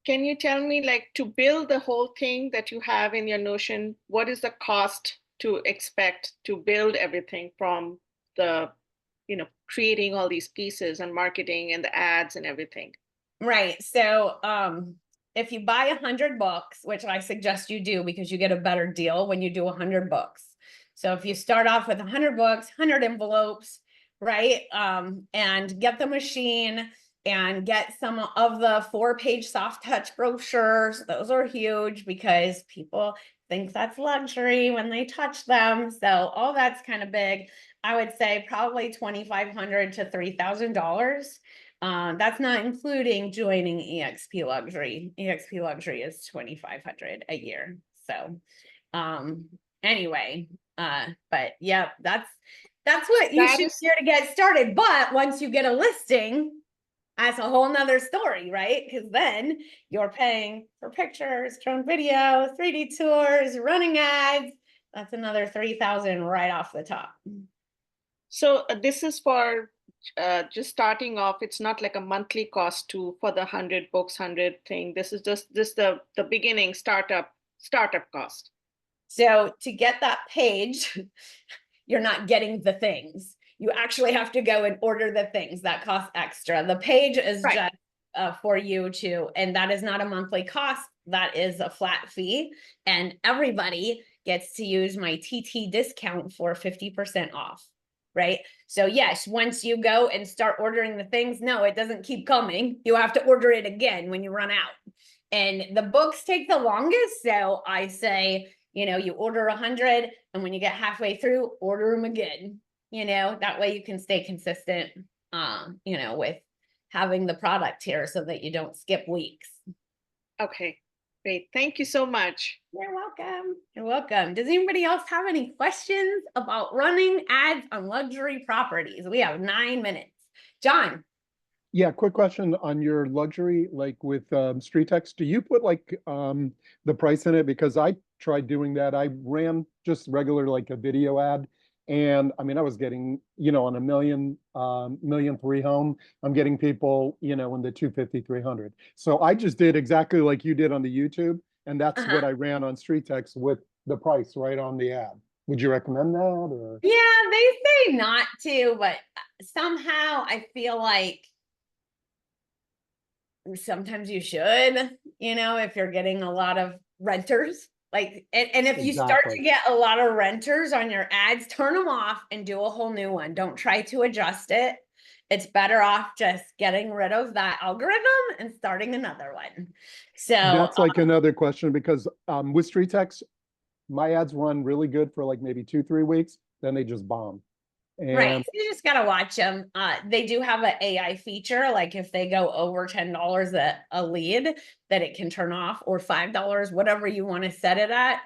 Can you tell me, like, to build the whole thing that you have in your Notion, what is the cost to expect to build everything from the, you know, creating all these pieces and marketing and the ads and everything? Right. So if you buy 100 books, which I suggest you do because you get a better deal when you do 100 books. So if you start off with 100 books, 100 envelopes, right? And get the machine and get some of the 4-page soft touch brochures. Those are huge because people think that's luxury when they touch them. So all that's kind of big. I would say probably $2,500 to $3,000. That's not including joining EXP Luxury. EXP Luxury is $2,500 a year. So anyway, but yeah, That's what you That should is- do to get started. But once you get a listing, that's a whole nother story, right? Because then you're paying for pictures, drone video, 3D tours, running ads. That's another 3,000 right off the top. So this is for just starting off. It's not like a monthly cost for the 100 books, 100 thing. This is just the beginning startup cost. So to get that page, you're not getting the things. You actually have to go and order the things that cost extra. The page is Right. just for you to, and that is not a monthly cost. That is a flat fee. And everybody gets to use my TT discount for 50% off. Right. So yes, once you go and start ordering the things, no, it doesn't keep coming. You have to order it again when you run out. And the books take the longest. So I say, you order 100, and when you get halfway through, order them again. That way you can stay consistent, with having the product here so that you don't skip weeks. Okay, great. Thank you so much. You're welcome. You're welcome. Does anybody else have any questions about running ads on luxury properties? We have 9 minutes. John. Yeah, quick question on your luxury, like with street text, do you put like the price in it? Because I tried doing that. I ran just regular like a video ad, and I mean I was getting, on a million 1,300,000 home, I'm getting people, in the 250, 300. So I just did exactly like you did on the YouTube, and that's what I ran on street text with the price right on the ad. Would you recommend that, or? Yeah, they say not to, but somehow I feel like sometimes you should, if you're getting a lot of renters, like, and if you start to Exactly. get a lot of renters on your ads, turn them off and do a whole new one. Don't try to adjust it. It's better off just getting rid of that algorithm and starting another one. So That's like another question, because with street text, my ads run really good for like maybe 2-3 weeks, then they just bomb. right, And so you just gotta watch them. They do have an AI feature, like if they go over $10 a lead, that it can turn off, or $5, whatever you want to set it at.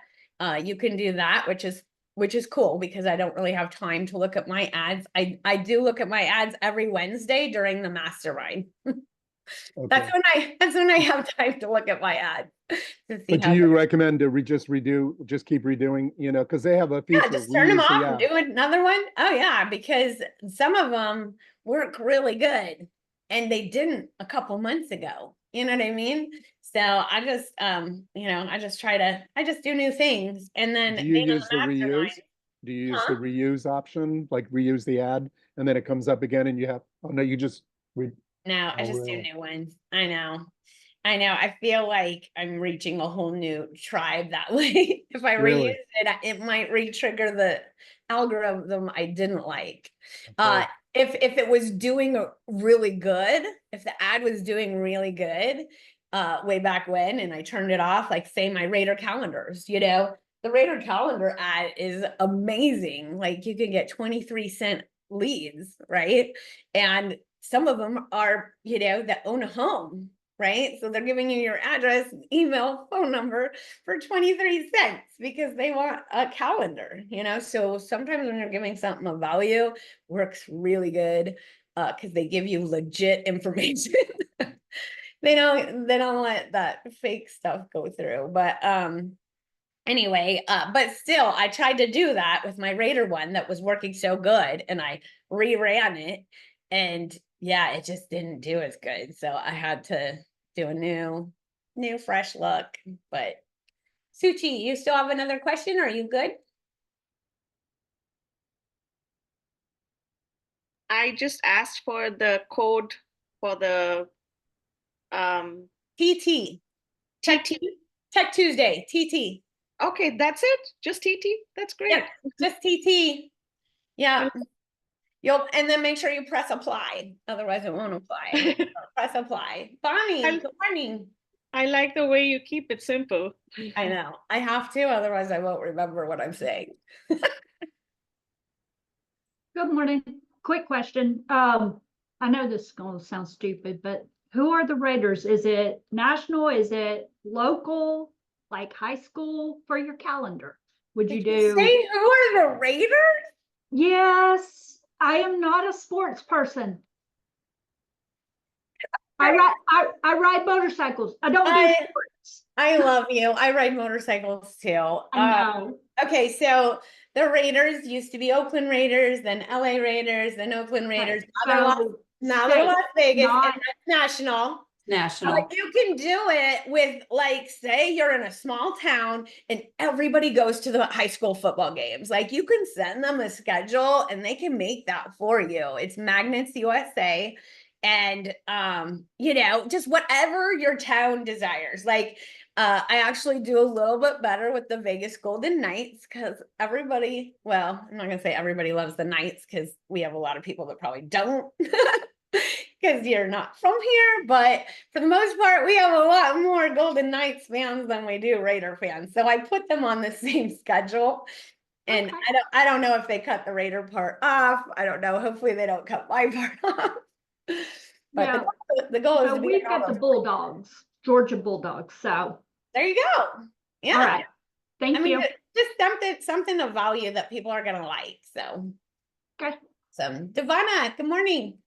You can do that, which is cool, because I don't really have time to look at my ads. I do look at my ads every Wednesday during the mastermind. That's okay. when I have time to look at my ads. To see But do how you recommend to just keep redoing, because they have a feature, yeah, just turn them reuse the off and ad. do another one. Oh yeah, because some of them work really good, and they didn't a couple months ago. You know what I mean? So I just, I just do new things, and then Do you being on use the the reuse? mastermind. Do you use the reuse option, like reuse the ad, and then it comes up again and you have, oh no, you just No, I oh, just do really? new ones. I know. I feel like I'm reaching a whole new tribe that way. If I reuse Really? it, it might re-trigger the algorithm I didn't like. Okay. If it was doing really good, if the ad was doing really good, way back when, and I turned it off, like say my Raider calendars, the Raider calendar ad is amazing. Like you can get 23-cent leads, right? And some of them are, that own a home, right? So they're giving you your address, email, phone number for 23 cents because they want a calendar, So sometimes when you're giving something of value, works really good because they give you legit information. They don't let that fake stuff go through. But anyway, but still I tried to do that with my Raider one that was working so good, and I reran it, and yeah, it just didn't do as good. So I had to do a new fresh look. But Suchi, you still have another question? Are you good? I just asked for the code for the TT. Tech Tuesday, TT. Okay, that's it. Just TT. That's great. Yep, just TT. Yeah. And then make sure you press apply. Otherwise it won't apply. Press apply. Bonnie, good morning. I like the way you keep it simple. I know. I have to, otherwise I won't remember what I'm saying. Good morning. Quick question. I know this is going to sound stupid, but who are the Raiders? Is it national? Is it local? Like high school for your calendar? Would you do? Say who are the Raiders? Yes, I am not a sports person. I ride motorcycles. I don't do sports. I love you. I ride motorcycles too. I know. Okay, so the Raiders used to be Oakland Raiders, then LA Raiders, then Oakland Raiders. Now they're Las Vegas, and that's national. National. But you can do it with, like, say you're in a small town and everybody goes to the high school football games. Like, you can send them a schedule and they can make that for you. It's Magnets USA. And you know, just whatever your town desires. Like, I actually do a little bit better with the Vegas Golden Knights because everybody, well, I'm not gonna say everybody loves the Knights because we have a lot of people that probably don't. Because you're not from here, but for the most part, we have a lot more Golden Knights fans than we do Raider fans. So I put them on the same schedule. And I don't know if they cut the Raider part off. I don't know. Hopefully they don't cut my part off. But the goal is to be we've got the Bulldogs, Georgia Bulldogs. So there you go. Yeah. All right. Thank you. Just something of value that people are gonna like. So okay. So Devana, good morning.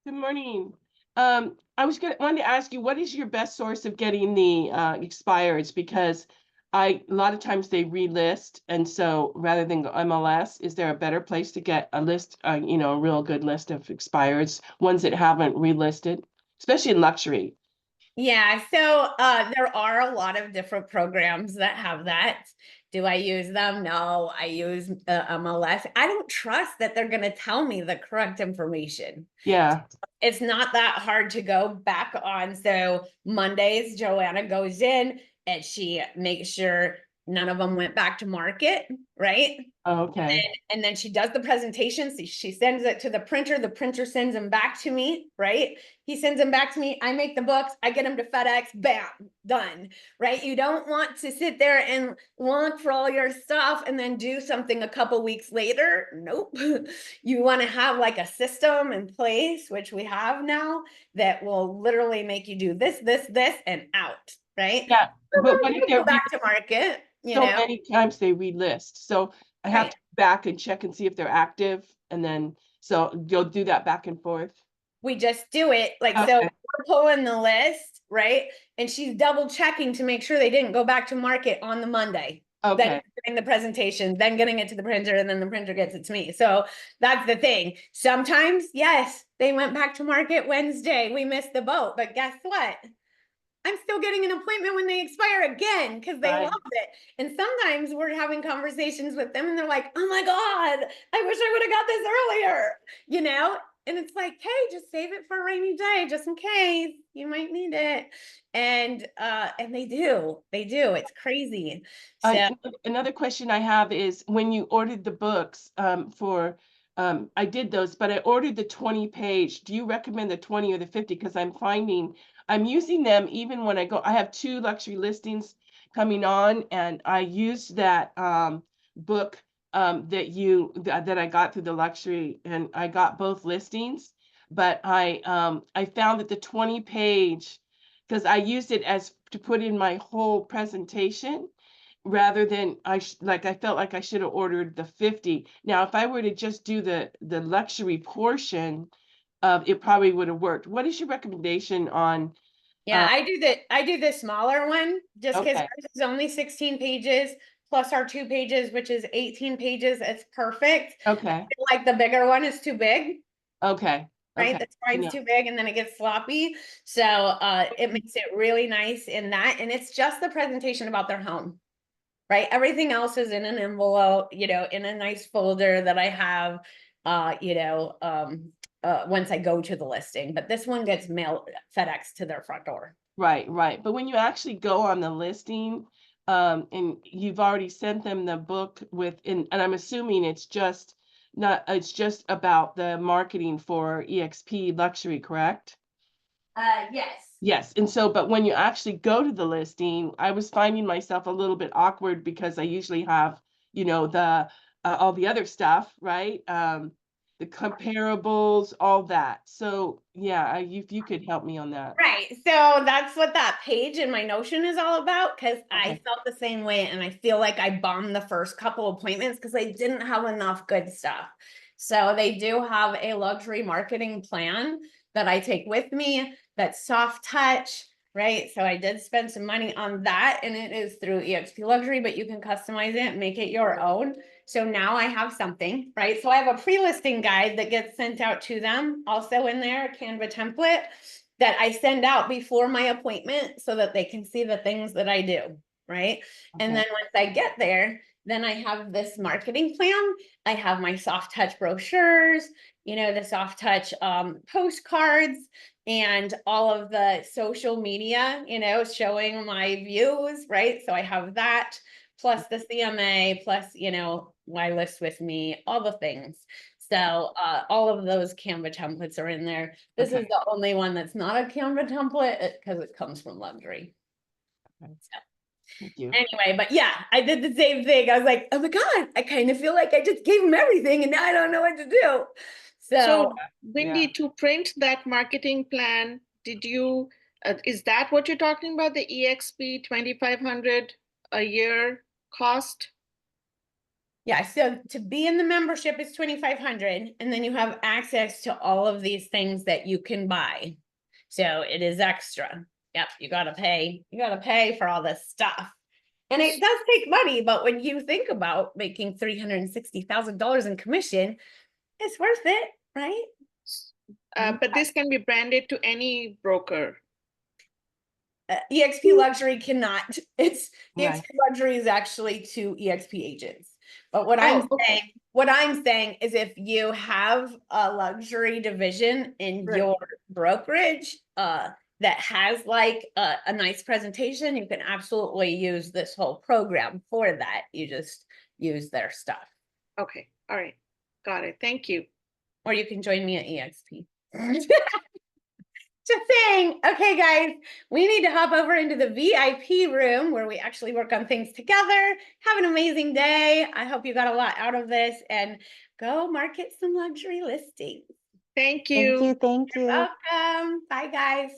Good morning. I wanted to ask you, what is your best source of getting the expireds? Because a lot of times they relist, and so rather than go MLS, is there a better place to get a list, you know, a real good list of expireds, ones that haven't relisted, especially in luxury? Yeah, so there are a lot of different programs that have that. Do I use them? No, I use MLS. I don't trust that they're going to tell me the correct information. Yeah. It's not that hard to go back on. So Mondays, Joanna goes in and she makes sure none of them went back to market, right? Oh, okay. And then she does the presentation. So she sends it to the printer sends them back to me, right? He sends them back to me. I make the books. I get them to FedEx. Bam, done, right? You don't want to sit there and look for all your stuff and then do something a couple weeks later. Nope. You want to have like a system in place, which we have now, that will literally make you do this, and out, right? Yeah, but what if they're go back to market? So many times they relist. So I have to go back and check and see if they're active, and then so you'll do that back and forth. We just do it like so. We're pulling the list, right? And she's double checking to make sure they didn't go back to market on the Monday. Okay. Then getting the presentation, then getting it to the printer, and then the printer gets it to me. So that's the thing. Sometimes, yes, they went back to market Wednesday. We missed the boat, but guess what? I'm still getting an appointment when they expire again because they love it. And sometimes we're having conversations with them and they're like, oh my God, I wish I would have got this earlier, you know? And it's like, hey, just save it for a rainy day, just in case you might need it. And they do. It's crazy. So Another question I have is when you ordered the books I did those, but I ordered the 20-page. Do you recommend the 20 or the 50? Because I'm using them even when I have 2 luxury listings coming on, and I used that book that I got through the luxury, and I got both listings, but I found that the 20-page, because I used it as to put in my whole presentation rather than I felt like I should have ordered the 50. Now, if I were to just do the luxury portion, it probably would have worked. What is your recommendation on? Yeah, I do the smaller one just because ours is only 16 pages plus our 2 pages, which is 18 pages. It's perfect. Okay. I feel like the bigger one is too big. Okay. Right, the spine's too big and then it gets sloppy. So it makes it really nice in that, and it's just the presentation about their home. Right, everything else is in an envelope, you know, in a nice folder that I have, once I go to the listing. But this one gets mailed FedEx to their front door. Right. But when you actually go on the listing, and you've already sent them the book and I'm assuming it's just about the marketing for EXP luxury, correct? Yes. Yes. And so, but when you actually go to the listing, I was finding myself a little bit awkward because I usually have, you know, all the other stuff, right? the comparables, all that. So yeah, if you could help me on that. Right. So that's what that page in my Notion is all about, because I Okay. felt the same way. And I feel like I bombed the first couple appointments because I didn't have enough good stuff. So they do have a luxury marketing plan that I take with me that's soft touch, right? So I did spend some money on that, and it is through EXP Luxury, but you can customize it and make it your own. So now I have something, right? So I have a pre-listing guide that gets sent out to them, also in there, a Canva template that I send out before my appointment so that they can see the things that I do, right? And then once I get there, then I have this marketing plan. I have my soft touch brochures, you know, the soft touch postcards, and all of the social media, you know, showing my views, right? So I have that, plus the CMA, plus, you know, why list with me, all the things. So all of those Canva templates are in there. This is the only one that's not a Canva template because it comes from luxury. So, Thank you. anyway, but yeah, I did the same thing. I was like, oh my God, I kind of feel like I just gave them everything and now I don't know what to do. So Wendy, to print that marketing plan, did you, is that what you're talking about? The EXP 2,500 a year cost? Yeah, so to be in the membership is 2,500, and then you have access to all of these things that you can buy. So it is extra. Yep, you gotta pay for all this stuff. And it does take money, but when you think about making $360,000 in commission, it's worth it, right? But this can be branded to any broker. EXP Luxury cannot. It's Right. EXP Luxury is actually to EXP agents. But what I'm saying is if you have a luxury division in your brokerage that has like a nice presentation, you can absolutely use this whole program for that. You just use their stuff. Okay. All right. Got it. Thank you. Or you can join me at EXP. Just saying. Okay, guys, we need to hop over into the VIP room where we actually work on things together. Have an amazing day. I hope you got a lot out of this, and go market some luxury listings. Thank you. Thank you. You're welcome. Bye, guys.